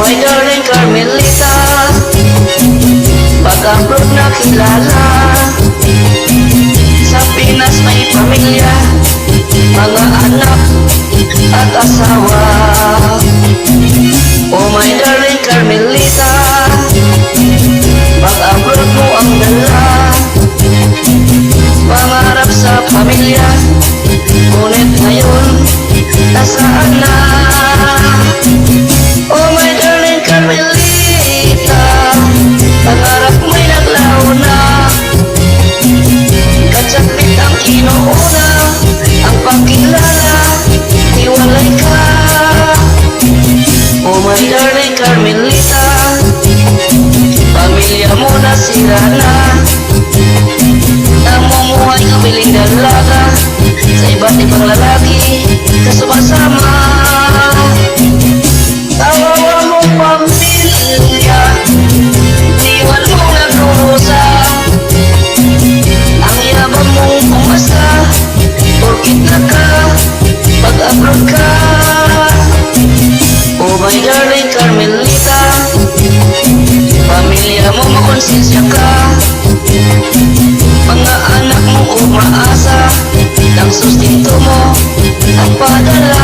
my darling Carmelita, pag-abroad na kilala. Sa Pinas may pamilya, mga anak at asawa. Oh my darling Carmelita, pag-abroad mo ang dala. Pangarap sa pamilya, ngunit ngayon nasaan na? Oh my darling Carmelita, pangarap mo'y naglaho na. Katsapit ang inuuna, ang pagkilala, hiwalay ka. Oh my darling Carmelita, pamilya mo na sira na. Namumuhay ka biling dalaga, sa iba't ibang lalaki ka sumasama. Kawawa mong pamilya, iwan mong nagdurusa. Ang yabang mong pumasa, porkit pag-abroad ka. Oh my darling Carmelita, pamilya mo makonsensya ka. Mga anak mo umaasa, ng sustento mo ang padala.